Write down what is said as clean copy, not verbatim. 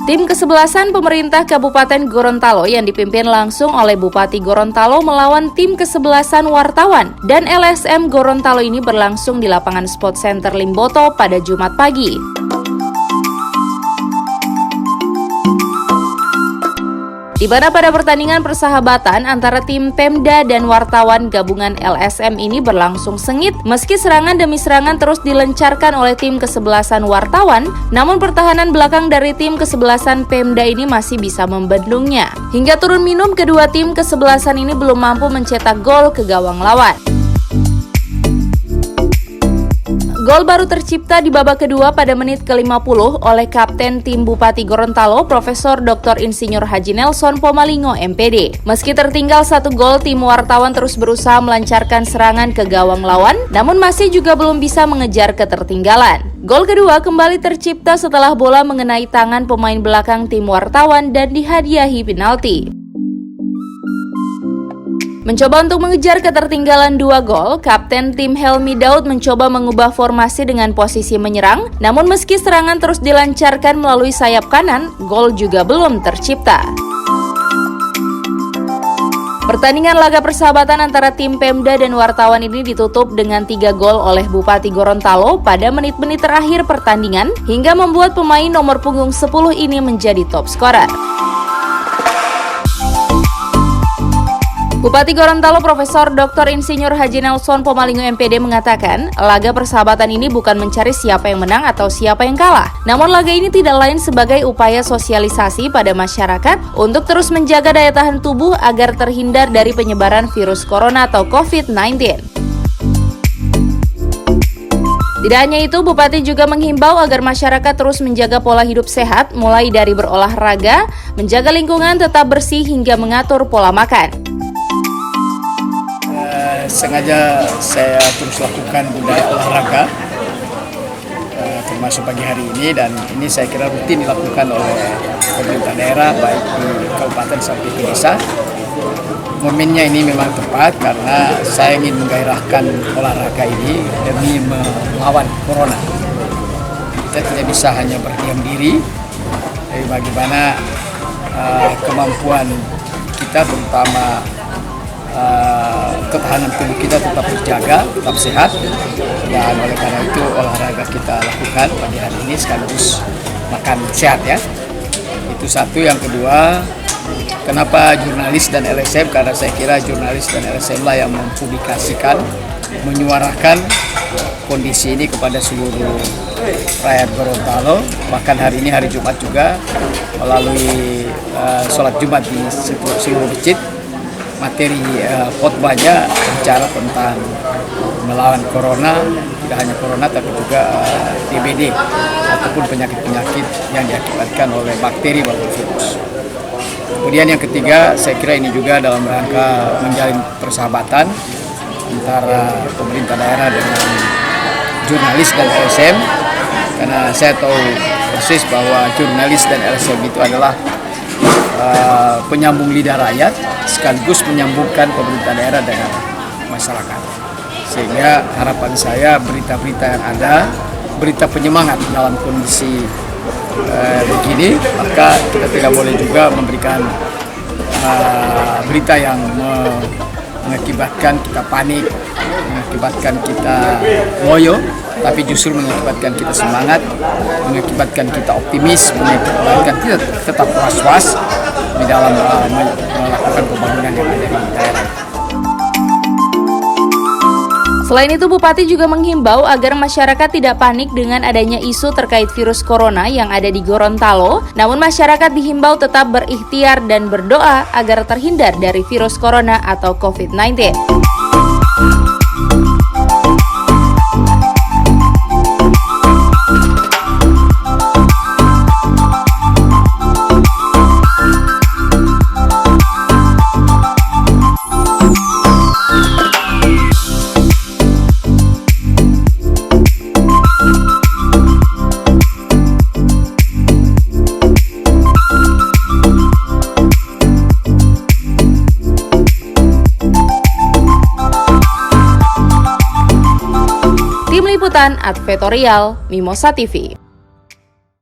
Tim kesebelasan pemerintah Kabupaten Gorontalo yang dipimpin langsung oleh Bupati Gorontalo melawan tim kesebelasan wartawan dan LSM Gorontalo ini berlangsung di lapangan Sport Center Limboto pada Jumat pagi. Di mana pada pertandingan persahabatan antara tim Pemda dan wartawan gabungan LSM ini berlangsung sengit meski serangan demi serangan terus dilencarkan oleh tim kesebelasan wartawan, namun pertahanan belakang dari tim kesebelasan Pemda ini masih bisa membendungnya. Hingga turun minum, kedua tim kesebelasan ini belum mampu mencetak gol ke gawang lawan. Gol baru tercipta di babak kedua pada menit ke-50 oleh Kapten tim Bupati Gorontalo, Profesor Dr. Insinyur Haji Nelson Pomalingo MPD. Meski tertinggal 1 gol, tim wartawan terus berusaha melancarkan serangan ke gawang lawan, namun masih juga belum bisa mengejar ketertinggalan. Gol kedua kembali tercipta setelah bola mengenai tangan pemain belakang tim wartawan dan dihadiahi penalti. Mencoba untuk mengejar ketertinggalan 2 gol, Kapten tim Helmi Daud mencoba mengubah formasi dengan posisi menyerang, namun meski serangan terus dilancarkan melalui sayap kanan, gol juga belum tercipta. Pertandingan laga persahabatan antara tim Pemda dan wartawan ini ditutup dengan 3 gol oleh Bupati Gorontalo pada menit-menit terakhir pertandingan, hingga membuat pemain nomor punggung 10 ini menjadi top skorer. Bupati Gorontalo Profesor Dr. Insinyur Haji Nelson Pomalingo MPD mengatakan, laga persahabatan ini bukan mencari siapa yang menang atau siapa yang kalah. Namun laga ini tidak lain sebagai upaya sosialisasi pada masyarakat untuk terus menjaga daya tahan tubuh agar terhindar dari penyebaran virus corona atau COVID-19. Tidak hanya itu, Bupati juga menghimbau agar masyarakat terus menjaga pola hidup sehat, mulai dari berolahraga, menjaga lingkungan tetap bersih hingga mengatur pola makan. Sengaja saya terus lakukan budaya olahraga termasuk pagi hari ini, dan ini saya kira rutin dilakukan oleh pemerintah daerah baik di kabupaten sampai ke desa. Momennya ini memang tepat karena saya ingin menggairahkan olahraga ini demi melawan corona. Kita tidak bisa hanya berdiam diri, tapi bagaimana kemampuan kita terutama ketahanan tubuh kita tetap terjaga, tetap sehat, dan oleh karena itu olahraga kita lakukan pagi hari ini sekaligus makan sehat ya. Itu satu. Yang kedua, kenapa jurnalis dan LSM? Karena saya kira jurnalis dan LSM lah yang mempublikasikan, menyuarakan kondisi ini kepada seluruh rakyat Gorontalo. Bahkan hari ini hari Jumat juga melalui sholat Jumat di seluruh masjid. Materi khotbahnya bicara tentang melawan corona, tidak hanya corona tapi juga DBD ataupun penyakit-penyakit yang diakibatkan oleh bakteri maupun virus. Kemudian yang ketiga, saya kira ini juga dalam rangka menjalin persahabatan antara pemerintah daerah dengan jurnalis dan LSM, karena saya tahu persis bahwa jurnalis dan LSM itu adalah penyambung lidah rakyat sekaligus menyambungkan pemerintah daerah dengan masyarakat. Sehingga harapan saya berita-berita yang ada, berita penyemangat dalam kondisi begini, maka kita tidak boleh juga memberikan berita yang mengakibatkan kita panik, mengakibatkan kita loyo, tapi justru mengakibatkan kita semangat, mengakibatkan kita optimis, mengakibatkan kita tetap was-was di dalam melakukan pembangunan yang ada di daerah. Selain itu, Bupati juga menghimbau agar masyarakat tidak panik dengan adanya isu terkait virus corona yang ada di Gorontalo, namun masyarakat dihimbau tetap berikhtiar dan berdoa agar terhindar dari virus corona atau COVID-19. Tim Liputan Advertorial Mimosa TV.